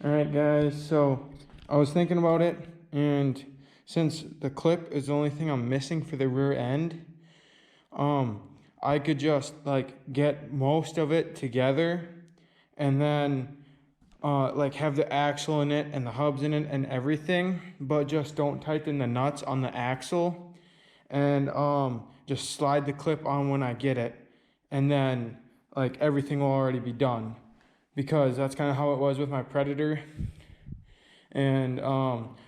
All right, guys, so I was thinking about it, and since the clip is the only thing I'm missing for the rear end, I could just like get most of it together and then like have the axle in it and the hubs in it and everything, but just don't tighten the nuts on the axle, and just slide the clip on when I get it, and then like everything will already be done, because that's kind of how it was with my Predator. And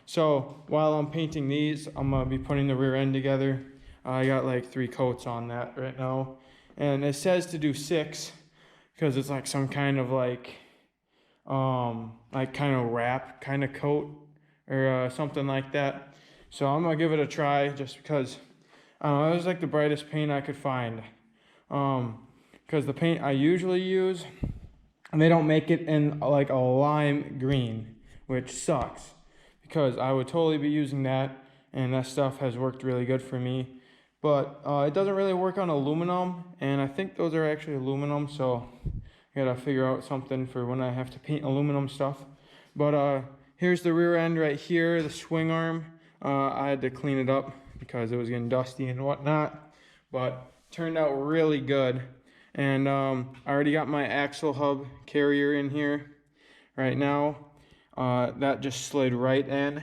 so while I'm painting these, I'm gonna be putting the rear end together. I got like 3 coats on that right now, and it says to do 6 because it's like some kind of like kind of wrap kind of coat or something like that. So I'm gonna give it a try just because it was like the brightest paint I could find. Because the paint I usually use, and they don't make it in like a lime green, which sucks because I would totally be using that, and that stuff has worked really good for me. But it doesn't really work on aluminum, and I think those are actually aluminum, so I gotta figure out something for when I have to paint aluminum stuff. But here's the rear end right here, the swing arm. I had to clean it up because it was getting dusty and whatnot, but turned out really good. And I already got my axle hub carrier in here right now. That just slid right in,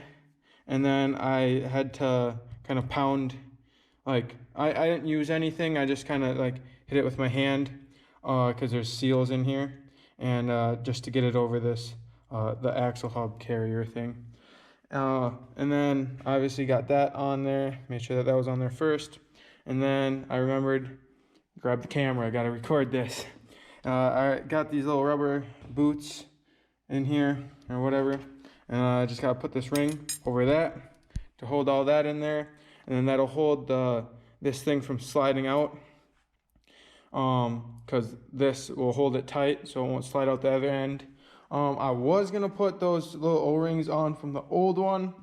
and then I had to kind of pound, like I didn't use anything, I just kind of like hit it with my hand because there's seals in here, and just to get it over this the axle hub carrier thing. And then obviously got that on there, made sure that that was on there first, and then I remembered, grab the camera, I gotta record this. I got these little rubber boots in here or whatever, and I just gotta put this ring over that to hold all that in there, and then that'll hold this thing from sliding out, because this will hold it tight so it won't slide out the other end. I was gonna put those little O-rings on from the old one,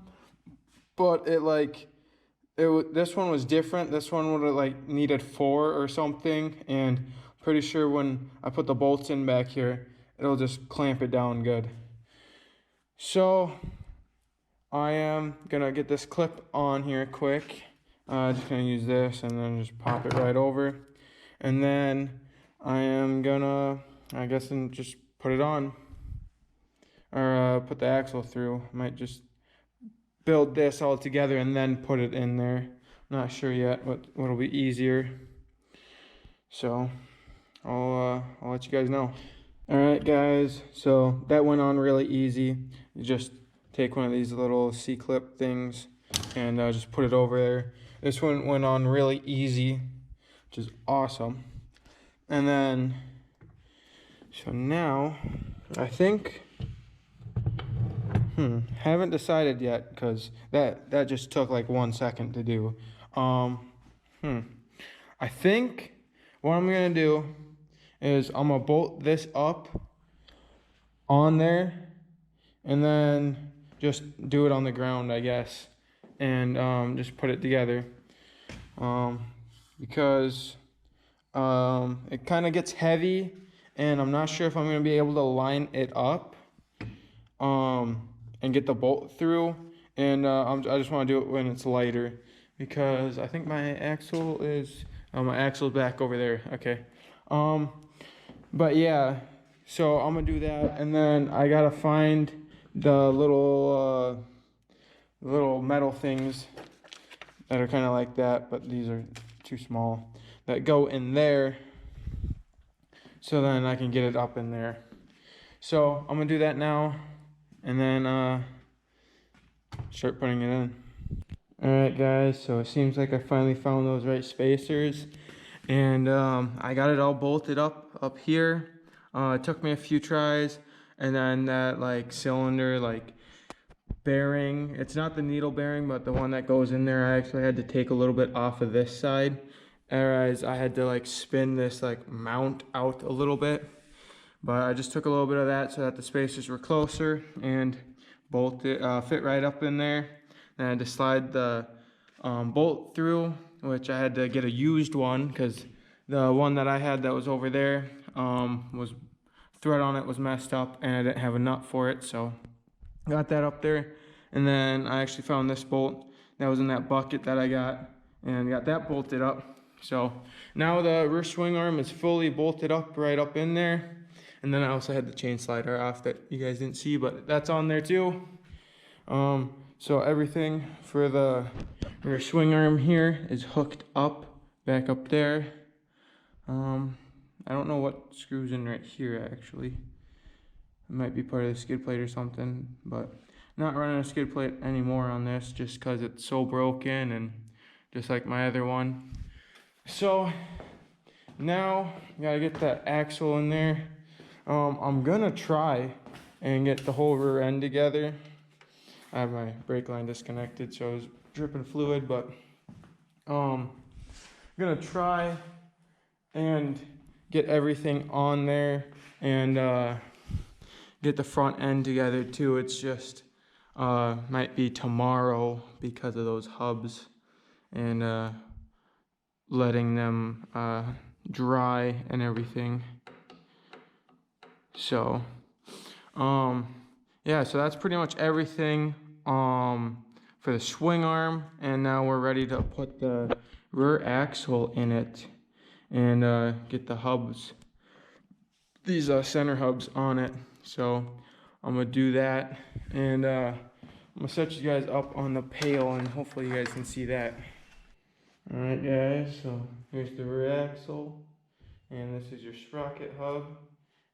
but this one was different. This one would have like needed 4 or something, and pretty sure when I put the bolts in back here, it'll just clamp it down good. So I am gonna get this clip on here quick. Just gonna use this and then just pop it right over, and then I am gonna, I guess, and just put it on, or put the axle through. Might just build this all together and then put it in there. I'm not sure yet what'll be easier. So I'll let you guys know. All right, guys. So that went on really easy. You just take one of these little C-clip things and just put it over there. This one went on really easy, which is awesome. And then, so now I think, haven't decided yet because that just took like 1 second to do. I think what I'm gonna do is I'm gonna bolt this up on there and then just do it on the ground, I guess, and just put it together, because it kind of gets heavy, and I'm not sure if I'm gonna be able to line it up and get the bolt through, and I just want to do it when it's lighter, because I think my axle is back over there. Okay, but yeah, so I'm gonna do that, and then I gotta find the little metal things that are kind of like that, but these are too small, that go in there, so then I can get it up in there. So I'm gonna do that now, and then start putting it in. All right, guys, so it seems like I finally found those right spacers, and I got it all bolted up here. It took me a few tries, and then that like cylinder like bearing, it's not the needle bearing, but the one that goes in there, I actually had to take a little bit off of this side, whereas I had to like spin this like mount out a little bit. But I just took a little bit of that so that the spacers were closer, and bolted, fit right up in there. And I had to slide the bolt through, which I had to get a used one because the one that I had that was over there was thread on it was messed up and I didn't have a nut for it, so got that up there. And then I actually found this bolt that was in that bucket that I got and got that bolted up. So now the rear swing arm is fully bolted up right up in there. And then I also had the chain slider off that you guys didn't see, but that's on there too. So everything for the rear swing arm here is hooked up back up there. I don't know what screws in right here actually. It might be part of the skid plate or something, but not running a skid plate anymore on this just because it's so broken and just like my other one. So now gotta get that axle in there. I'm gonna try and get the whole rear end together. I have my brake line disconnected, so I was dripping fluid, but I'm gonna try and get everything on there and get the front end together too. It's just might be tomorrow because of those hubs and letting them dry and everything. So yeah, so that's pretty much everything for the swing arm, and now we're ready to put the rear axle in it and get the hubs, these center hubs on it. So I'm gonna do that, and I'm gonna set you guys up on the pail and hopefully you guys can see that. All right guys, so here's the rear axle and this is your sprocket hub,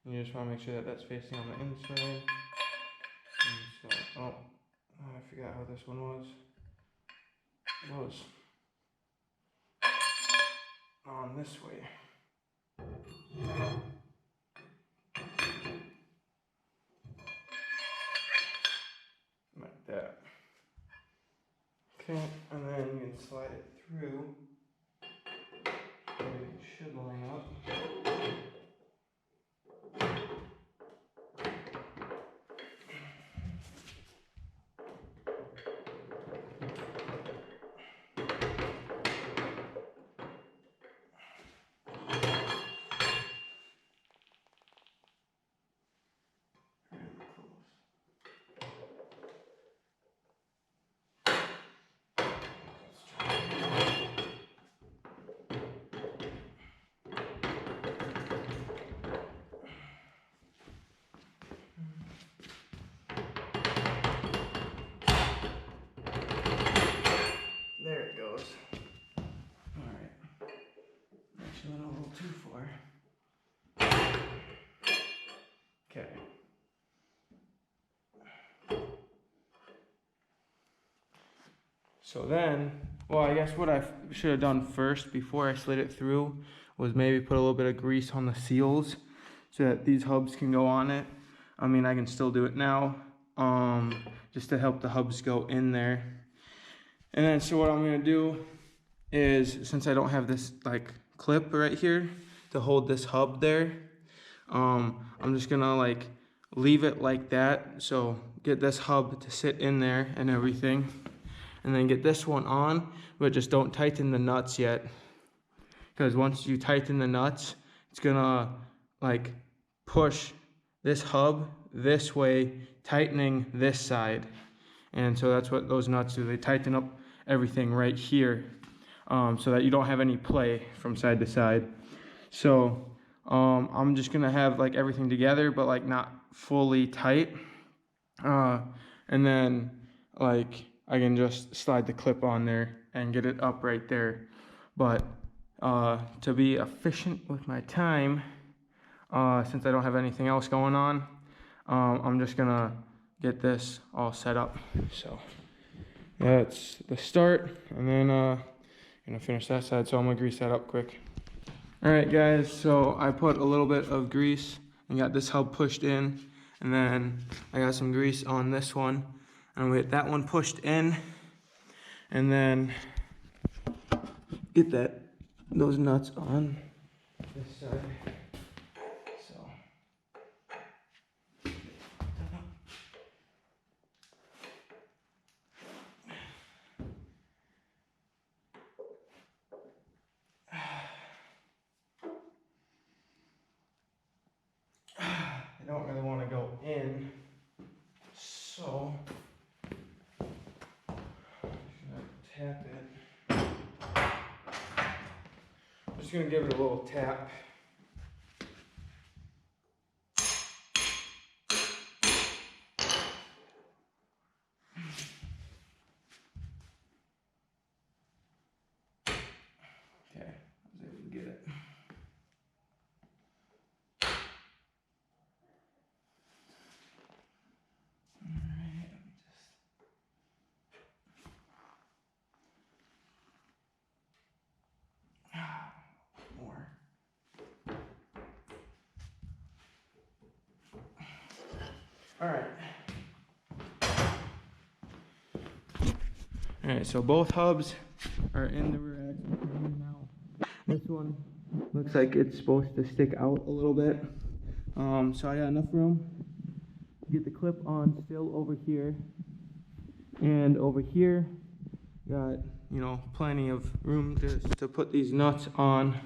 and you just want to make sure that that's facing on the inside. And so, oh, I forgot how this one was. It was on this way. Like that. Okay, and then you can slide it through. It should line up. There it goes. Alright. Actually went a little too far. Okay. So then, well, I guess what I should have done first before I slid it through was maybe put a little bit of grease on the seals so that these hubs can go on it. I mean, I can still do it now, just to help the hubs go in there. And then, so what I'm gonna do is, since I don't have this like clip right here to hold this hub there, I'm just gonna like leave it like that. So get this hub to sit in there and everything, and then get this one on, but just don't tighten the nuts yet, because once you tighten the nuts, it's gonna like push this hub this way, tightening this side. And so that's what those nuts do. They tighten up everything right here, so that you don't have any play from side to side. So I'm just gonna have like everything together, but like not fully tight. And then like I can just slide the clip on there and get it up right there. But to be efficient with my time, since I don't have anything else going on, I'm just gonna get this all set up. So that's the start, and then gonna finish that side, so I'm gonna grease that up quick. All right guys, so I put a little bit of grease and got this hub pushed in, and then I got some grease on this one, and we get that one pushed in, and then get those nuts on this side. just gonna give it a little tap. Okay, I was able to get it. More. All right, so both hubs are in the rear axle now. This one looks like it's supposed to stick out a little bit. So I got enough room to get the clip on still over here. And over here, got, you know, plenty of room to put these nuts on.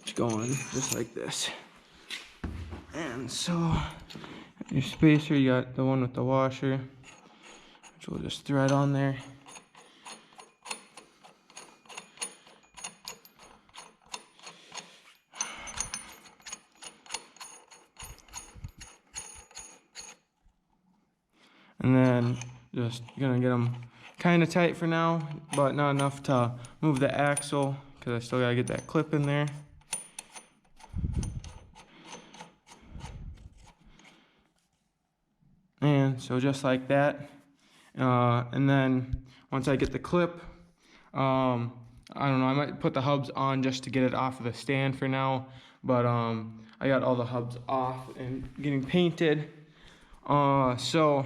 It's going just like this. And so, your spacer, you got the one with the washer, which we'll just thread on there. And then just gonna get them kind of tight for now, but not enough to move the axle because I still gotta get that clip in there. And so just like that. And then once I get the clip, I don't know, I might put the hubs on just to get it off of the stand for now. But I got all the hubs off and getting painted. So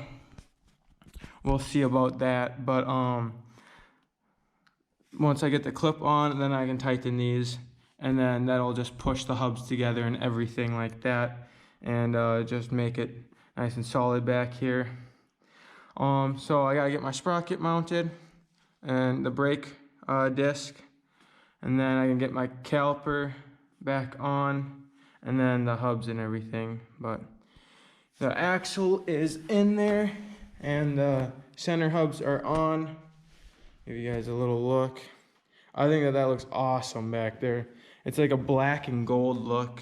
we'll see about that. But once I get the clip on, then I can tighten these. And then that'll just push the hubs together and everything like that. And just make it nice and solid back here. So I gotta get my sprocket mounted and the brake disc, and then I can get my caliper back on, and then the hubs and everything. But the axle is in there and the center hubs are on. Give you guys a little look. I think that looks awesome back there. It's like a black and gold look.